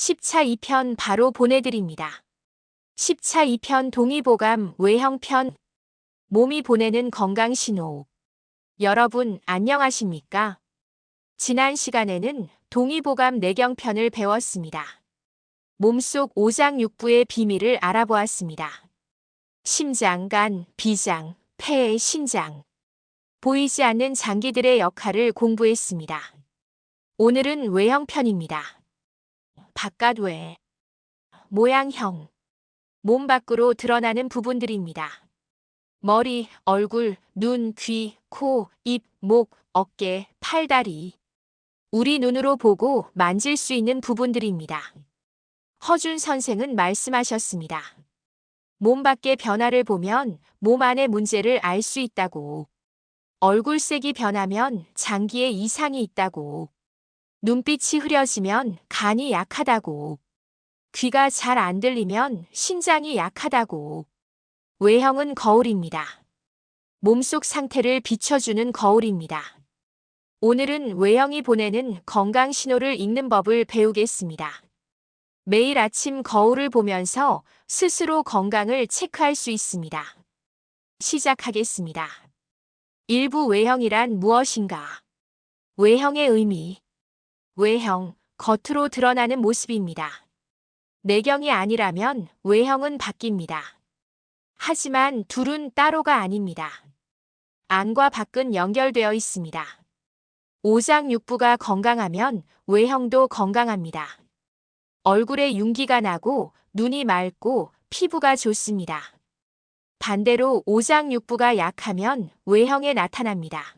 10차 2편 바로 보내드립니다. 10차 2편 동의보감 외형편 몸이 보내는 건강신호. 여러분 안녕하십니까? 지난 시간에는 동의보감 내경편을 배웠습니다. 몸속 오장육부의 비밀을 알아보았습니다. 심장, 간, 비장, 폐, 신장. 보이지 않는 장기들의 역할을 공부했습니다. 오늘은 외형편입니다. 바깥외, 모양형, 몸 밖으로 드러나는 부분들입니다. 머리, 얼굴, 눈, 귀, 코, 입, 목, 어깨, 팔다리. 우리 눈으로 보고 만질 수 있는 부분들입니다. 허준 선생은 말씀하셨습니다. 몸 밖의 변화를 보면 몸 안의 문제를 알 수 있다고. 얼굴색이 변하면 장기에 이상이 있다고. 눈빛이 흐려지면 간이 약하다고. 귀가 잘 안 들리면 신장이 약하다고. 외형은 거울입니다. 몸속 상태를 비춰주는 거울입니다. 오늘은 외형이 보내는 건강 신호를 읽는 법을 배우겠습니다. 매일 아침 거울을 보면서 스스로 건강을 체크할 수 있습니다. 시작하겠습니다. 일부 외형이란 무엇인가? 외형의 의미. 외형, 겉으로 드러나는 모습입니다. 내경이 아니라면 외형은 바뀝니다. 하지만 둘은 따로가 아닙니다. 안과 밖은 연결되어 있습니다. 오장육부가 건강하면 외형도 건강합니다. 얼굴에 윤기가 나고 눈이 맑고 피부가 좋습니다. 반대로 오장육부가 약하면 외형에 나타납니다.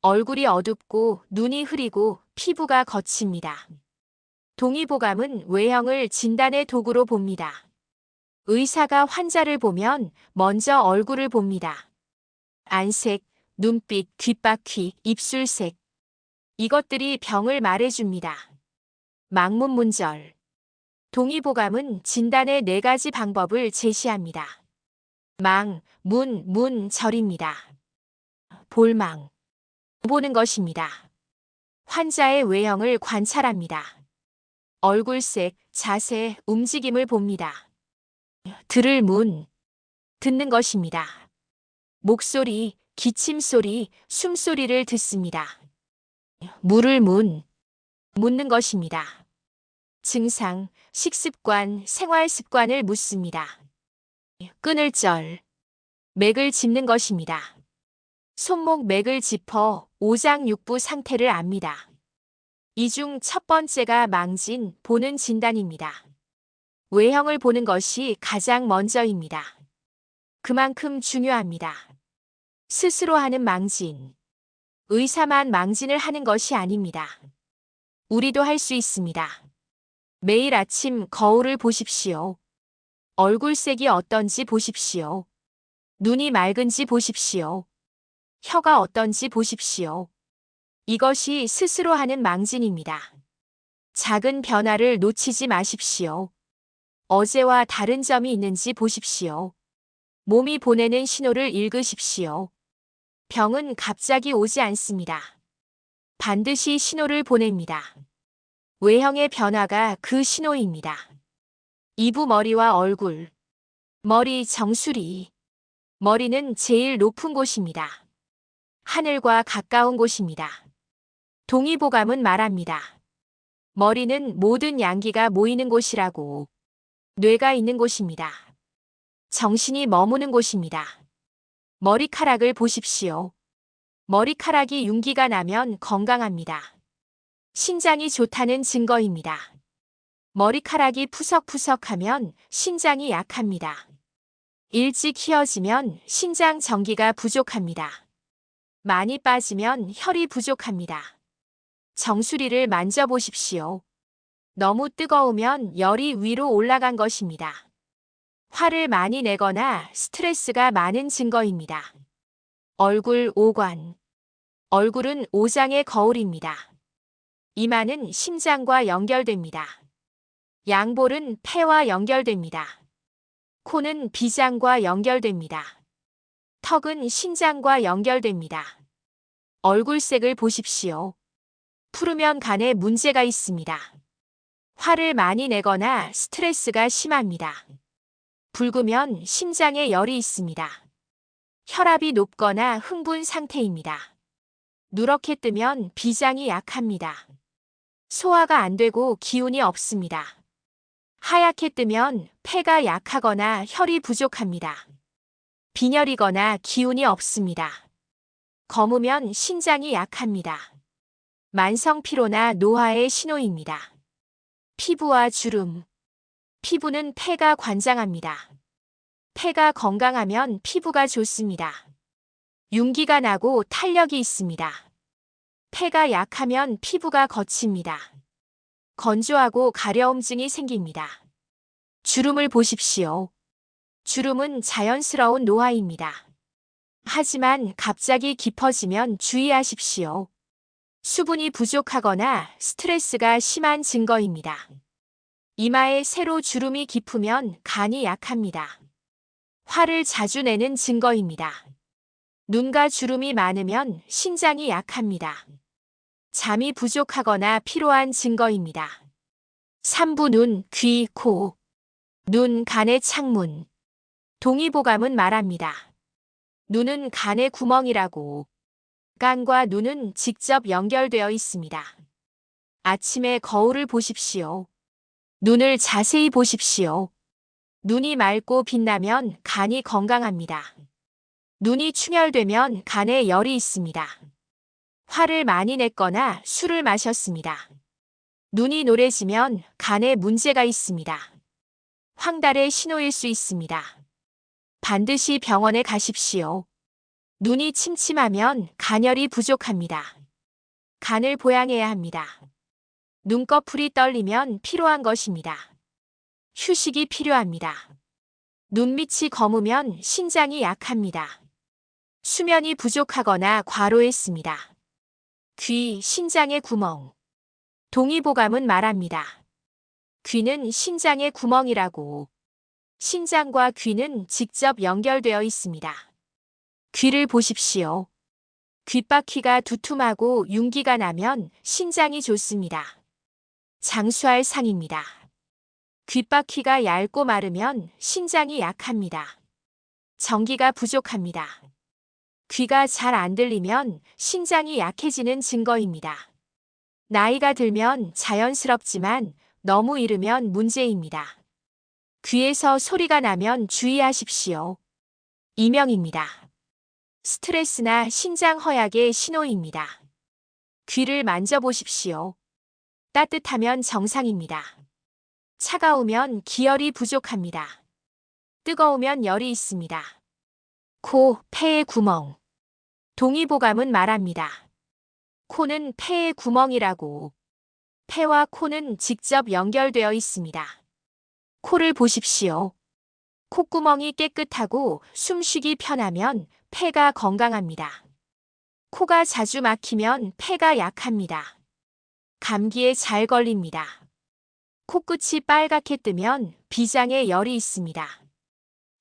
얼굴이 어둡고 눈이 흐리고 피부가 거칩니다. 동의보감은 외형을 진단의 도구로 봅니다. 의사가 환자를 보면 먼저 얼굴을 봅니다. 안색, 눈빛, 귓바퀴, 입술색. 이것들이 병을 말해줍니다. 망문문절. 동의보감은 진단의 4가지 방법을 제시합니다. 망, 문, 절입니다. 볼망. 보는 것입니다. 환자의 외형을 관찰합니다. 얼굴색, 자세, 움직임을 봅니다. 들을 문. 듣는 것입니다. 목소리, 기침소리, 숨소리를 듣습니다. 물을 문. 묻는 것입니다. 증상, 식습관, 생활습관을 묻습니다. 끊을 절. 맥을 짚는 것입니다. 손목 맥을 짚어 오장육부 상태를 압니다. 이 중 첫 번째가 망진, 보는 진단입니다. 외형을 보는 것이 가장 먼저입니다. 그만큼 중요합니다. 스스로 하는 망진. 의사만 망진을 하는 것이 아닙니다. 우리도 할 수 있습니다. 매일 아침 거울을 보십시오. 얼굴색이 어떤지 보십시오. 눈이 맑은지 보십시오. 혀가 어떤지 보십시오. 이것이 스스로 하는 망진입니다. 작은 변화를 놓치지 마십시오. 어제와 다른 점이 있는지 보십시오. 몸이 보내는 신호를 읽으십시오. 병은 갑자기 오지 않습니다. 반드시 신호를 보냅니다. 외형의 변화가 그 신호입니다. 이부 머리와 얼굴. 머리 정수리. 머리는 제일 높은 곳입니다. 하늘과 가까운 곳입니다. 동의보감은 말합니다. 머리는 모든 양기가 모이는 곳이라고. 뇌가 있는 곳입니다. 정신이 머무는 곳입니다. 머리카락을 보십시오. 머리카락이 윤기가 나면 건강합니다. 신장이 좋다는 증거입니다. 머리카락이 푸석푸석하면 신장이 약합니다. 일찍 휘어지면 신장 전기가 부족합니다. 많이 빠지면 혈이 부족합니다. 정수리를 만져보십시오. 너무 뜨거우면 열이 위로 올라간 것입니다. 화를 많이 내거나 스트레스가 많은 증거입니다. 얼굴 오관. 얼굴은 오장의 거울입니다. 이마는 심장과 연결됩니다. 양볼은 폐와 연결됩니다. 코는 비장과 연결됩니다. 턱은 신장과 연결됩니다. 얼굴색을 보십시오. 푸르면 간에 문제가 있습니다. 화를 많이 내거나 스트레스가 심합니다. 붉으면 심장에 열이 있습니다. 혈압이 높거나 흥분 상태입니다. 누렇게 뜨면 비장이 약합니다. 소화가 안 되고 기운이 없습니다. 하얗게 뜨면 폐가 약하거나 혈이 부족합니다. 빈혈이거나 기운이 없습니다. 검으면 신장이 약합니다. 만성 피로나 노화의 신호입니다. 피부와 주름. 피부는 폐가 관장합니다. 폐가 건강하면 피부가 좋습니다. 윤기가 나고 탄력이 있습니다. 폐가 약하면 피부가 거칩니다. 건조하고 가려움증이 생깁니다. 주름을 보십시오. 주름은 자연스러운 노화입니다. 하지만 갑자기 깊어지면 주의하십시오. 수분이 부족하거나 스트레스가 심한 증거입니다. 이마에 세로 주름이 깊으면 간이 약합니다. 화를 자주 내는 증거입니다. 눈가 주름이 많으면 신장이 약합니다. 잠이 부족하거나 피로한 증거입니다. 삼부 눈, 귀, 코. 눈, 간의 창문. 동의보감은 말합니다. 눈은 간의 구멍이라고. 간과 눈은 직접 연결되어 있습니다. 아침에 거울을 보십시오. 눈을 자세히 보십시오. 눈이 맑고 빛나면 간이 건강합니다. 눈이 충혈되면 간에 열이 있습니다. 화를 많이 냈거나 술을 마셨습니다. 눈이 노래지면 간에 문제가 있습니다. 황달의 신호일 수 있습니다. 반드시 병원에 가십시오. 눈이 침침하면 간열이 부족합니다. 간을 보양해야 합니다. 눈꺼풀이 떨리면 피로한 것입니다. 휴식이 필요합니다. 눈밑이 검으면 신장이 약합니다. 수면이 부족하거나 과로했습니다. 귀, 신장의 구멍. 동의보감은 말합니다. 귀는 신장의 구멍이라고. 신장과 귀는 직접 연결되어 있습니다. 귀를 보십시오. 귓바퀴가 두툼하고 윤기가 나면 신장이 좋습니다. 장수할 상입니다. 귓바퀴가 얇고 마르면 신장이 약합니다. 전기가 부족합니다. 귀가 잘 안 들리면 신장이 약해지는 증거입니다. 나이가 들면 자연스럽지만 너무 이르면 문제입니다. 귀에서 소리가 나면 주의하십시오. 이명입니다. 스트레스나 신장 허약의 신호입니다. 귀를 만져보십시오. 따뜻하면 정상입니다. 차가우면 기혈이 부족합니다. 뜨거우면 열이 있습니다. 코, 폐의 구멍. 동의보감은 말합니다. 코는 폐의 구멍이라고. 폐와 코는 직접 연결되어 있습니다. 코를 보십시오. 콧구멍이 깨끗하고 숨쉬기 편하면 폐가 건강합니다. 코가 자주 막히면 폐가 약합니다. 감기에 잘 걸립니다. 코끝이 빨갛게 뜨면 비장에 열이 있습니다.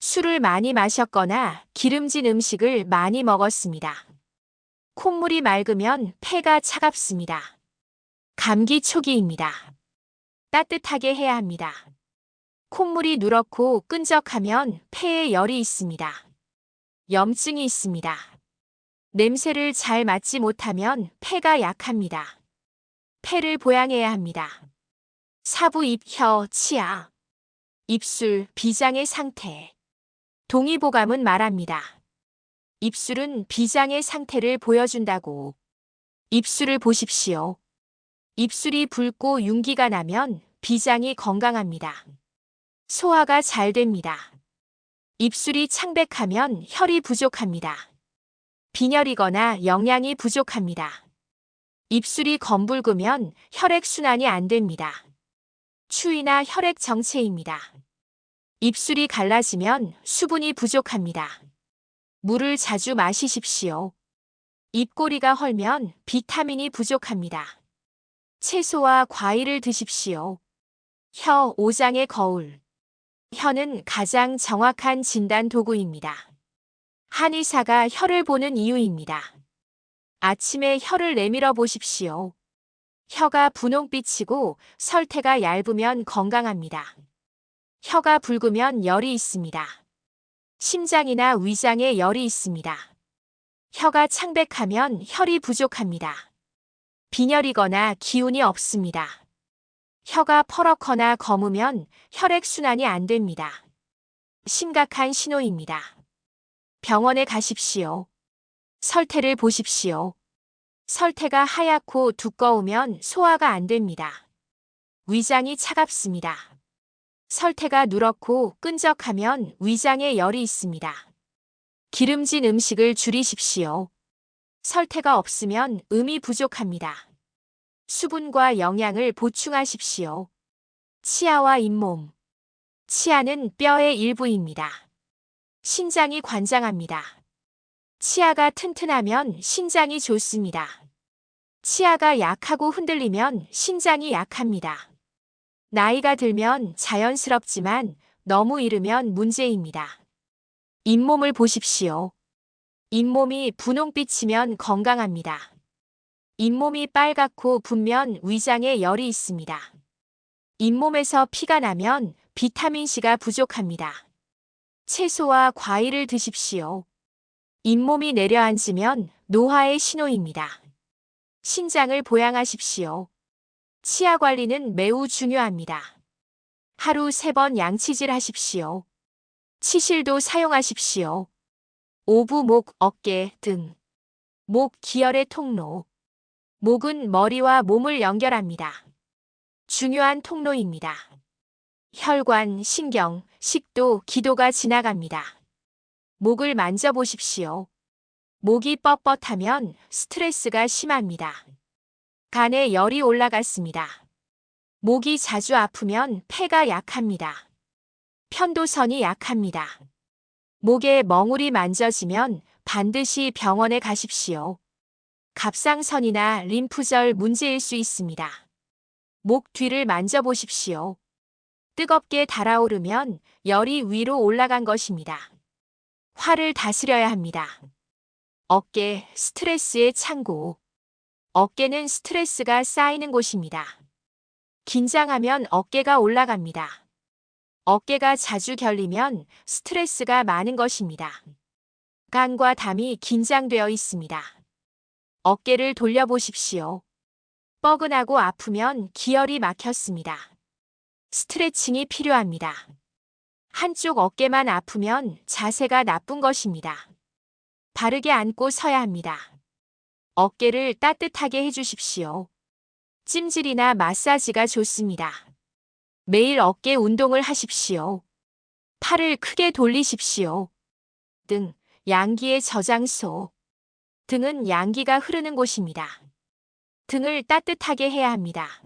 술을 많이 마셨거나 기름진 음식을 많이 먹었습니다. 콧물이 맑으면 폐가 차갑습니다. 감기 초기입니다. 따뜻하게 해야 합니다. 콧물이 누렇고 끈적하면 폐에 열이 있습니다. 염증이 있습니다. 냄새를 잘 맡지 못하면 폐가 약합니다. 폐를 보양해야 합니다. 사부 입, 혀, 치아. 입술, 비장의 상태. 동의보감은 말합니다. 입술은 비장의 상태를 보여준다고. 입술을 보십시오. 입술이 붉고 윤기가 나면 비장이 건강합니다. 소화가 잘 됩니다. 입술이 창백하면 혈이 부족합니다. 빈혈이거나 영양이 부족합니다. 입술이 검붉으면 혈액순환이 안 됩니다. 추위나 혈액 정체입니다. 입술이 갈라지면 수분이 부족합니다. 물을 자주 마시십시오. 입꼬리가 헐면 비타민이 부족합니다. 채소와 과일을 드십시오. 혀, 오장의 거울. 혀는 가장 정확한 진단 도구입니다. 한의사가 혀를 보는 이유입니다. 아침에 혀를 내밀어 보십시오. 혀가 분홍빛이고 설태가 얇으면 건강합니다. 혀가 붉으면 열이 있습니다. 심장이나 위장에 열이 있습니다. 혀가 창백하면 혈이 부족합니다. 빈혈이거나 기운이 없습니다. 혀가 퍼렇거나 검으면 혈액순환이 안 됩니다. 심각한 신호입니다. 병원에 가십시오. 설태를 보십시오. 설태가 하얗고 두꺼우면 소화가 안 됩니다. 위장이 차갑습니다. 설태가 누렇고 끈적하면 위장에 열이 있습니다. 기름진 음식을 줄이십시오. 설태가 없으면 음이 부족합니다. 수분과 영양을 보충하십시오. 치아와 잇몸. 치아는 뼈의 일부입니다. 신장이 관장합니다. 치아가 튼튼하면 신장이 좋습니다. 치아가 약하고 흔들리면 신장이 약합니다. 나이가 들면 자연스럽지만 너무 이르면 문제입니다. 잇몸을 보십시오. 잇몸이 분홍빛이면 건강합니다. 잇몸이 빨갛고 붓면 위장에 열이 있습니다. 잇몸에서 피가 나면 비타민C가 부족합니다. 채소와 과일을 드십시오. 잇몸이 내려앉으면 노화의 신호입니다. 신장을 보양하십시오. 치아 관리는 매우 중요합니다. 하루 3번 양치질 하십시오. 치실도 사용하십시오. 오부, 목, 어깨 등. 목 기혈의 통로. 목은 머리와 몸을 연결합니다. 중요한 통로입니다. 혈관, 신경, 식도, 기도가 지나갑니다. 목을 만져보십시오. 목이 뻣뻣하면 스트레스가 심합니다. 간에 열이 올라갔습니다. 목이 자주 아프면 폐가 약합니다. 편도선이 약합니다. 목에 멍울이 만져지면 반드시 병원에 가십시오. 갑상선이나 림프절 문제일 수 있습니다. 목 뒤를 만져보십시오. 뜨겁게 달아오르면 열이 위로 올라간 것입니다. 화를 다스려야 합니다. 어깨, 스트레스의 창고. 어깨는 스트레스가 쌓이는 곳입니다. 긴장하면 어깨가 올라갑니다. 어깨가 자주 결리면 스트레스가 많은 것입니다. 간과 담이 긴장되어 있습니다. 어깨를 돌려보십시오. 뻐근하고 아프면 기혈이 막혔습니다. 스트레칭이 필요합니다. 한쪽 어깨만 아프면 자세가 나쁜 것입니다. 바르게 앉고 서야 합니다. 어깨를 따뜻하게 해주십시오. 찜질이나 마사지가 좋습니다. 매일 어깨 운동을 하십시오. 팔을 크게 돌리십시오. 등, 양기의 저장소. 등은 양기가 흐르는 곳입니다. 등을 따뜻하게 해야 합니다.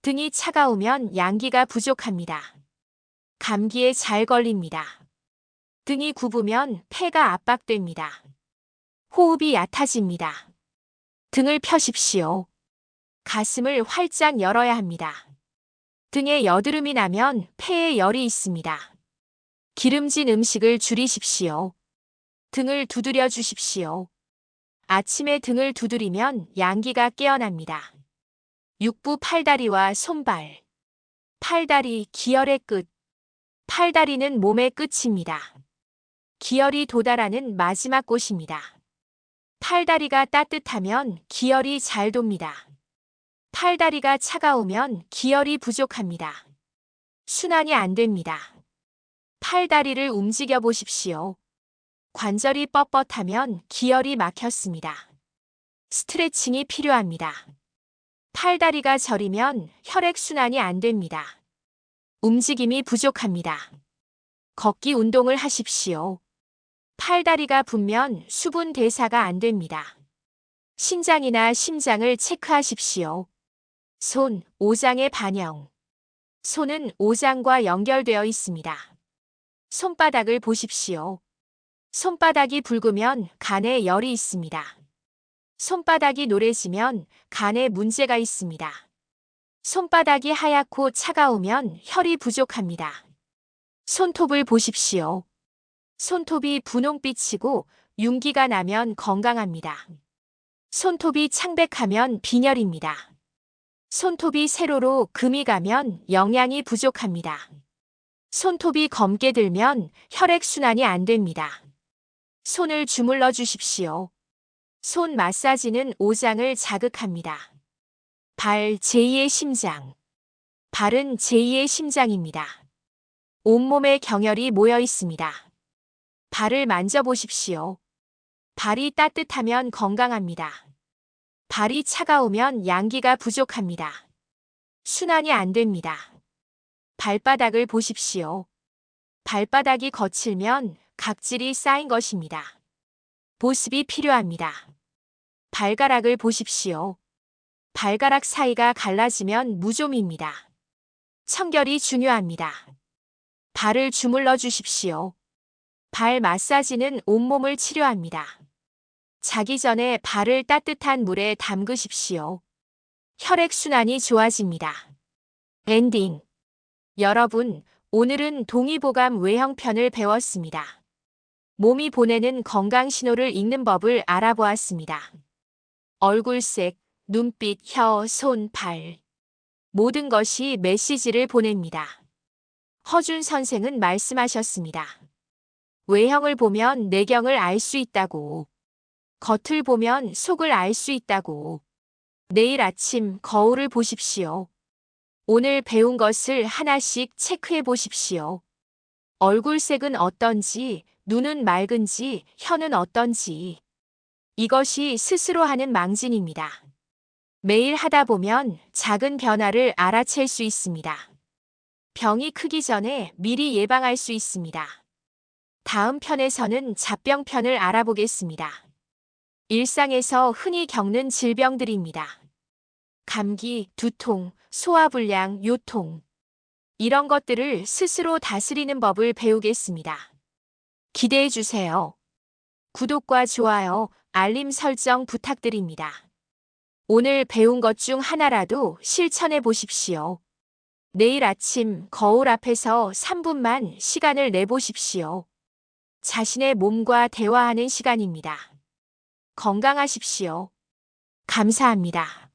등이 차가우면 양기가 부족합니다. 감기에 잘 걸립니다. 등이 굽으면 폐가 압박됩니다. 호흡이 얕아집니다. 등을 펴십시오. 가슴을 활짝 열어야 합니다. 등에 여드름이 나면 폐에 열이 있습니다. 기름진 음식을 줄이십시오. 등을 두드려 주십시오. 아침에 등을 두드리면 양기가 깨어납니다. 육부 팔다리와 손발. 팔다리, 기혈의 끝. 팔다리는 몸의 끝입니다. 기혈이 도달하는 마지막 곳입니다. 팔다리가 따뜻하면 기혈이 잘 돕니다. 팔다리가 차가우면 기혈이 부족합니다. 순환이 안 됩니다. 팔다리를 움직여 보십시오. 관절이 뻣뻣하면 기혈이 막혔습니다. 스트레칭이 필요합니다. 팔다리가 저리면 혈액순환이 안 됩니다. 움직임이 부족합니다. 걷기 운동을 하십시오. 팔다리가 붓면 수분 대사가 안 됩니다. 신장이나 심장을 체크하십시오. 손, 오장의 반영. 손은 오장과 연결되어 있습니다. 손바닥을 보십시오. 손바닥이 붉으면 간에 열이 있습니다. 손바닥이 노래지면 간에 문제가 있습니다. 손바닥이 하얗고 차가우면 혈이 부족합니다. 손톱을 보십시오. 손톱이 분홍빛이고 윤기가 나면 건강합니다. 손톱이 창백하면 빈혈입니다. 손톱이 세로로 금이 가면 영양이 부족합니다. 손톱이 검게 들면 혈액순환이 안 됩니다. 손을 주물러 주십시오. 손 마사지는 오장을 자극합니다. 발 제2의 심장. 발은 제2의 심장입니다. 온몸에 경혈이 모여 있습니다. 발을 만져보십시오. 발이 따뜻하면 건강합니다. 발이 차가우면 양기가 부족합니다. 순환이 안 됩니다. 발바닥을 보십시오. 발바닥이 거칠면 각질이 쌓인 것입니다. 보습이 필요합니다. 발가락을 보십시오. 발가락 사이가 갈라지면 무좀입니다. 청결이 중요합니다. 발을 주물러 주십시오. 발 마사지는 온몸을 치료합니다. 자기 전에 발을 따뜻한 물에 담그십시오. 혈액순환이 좋아집니다. 엔딩. 여러분, 오늘은 동의보감 외형편을 배웠습니다. 몸이 보내는 건강 신호를 읽는 법을 알아보았습니다. 얼굴색, 눈빛, 혀, 손, 발. 모든 것이 메시지를 보냅니다. 허준 선생은 말씀하셨습니다. 외형을 보면 내경을 알 수 있다고. 겉을 보면 속을 알 수 있다고. 내일 아침 거울을 보십시오. 오늘 배운 것을 하나씩 체크해 보십시오. 얼굴색은 어떤지, 눈은 맑은지, 혀는 어떤지. 이것이 스스로 하는 망진입니다. 매일 하다 보면 작은 변화를 알아챌 수 있습니다. 병이 크기 전에 미리 예방할 수 있습니다. 다음 편에서는 잡병편을 알아보겠습니다. 일상에서 흔히 겪는 질병들입니다. 감기, 두통, 소화불량, 요통. 이런 것들을 스스로 다스리는 법을 배우겠습니다. 기대해 주세요. 구독과 좋아요, 알림 설정 부탁드립니다. 오늘 배운 것 중 하나라도 실천해 보십시오. 내일 아침 거울 앞에서 3분만 시간을 내보십시오. 자신의 몸과 대화하는 시간입니다. 건강하십시오. 감사합니다.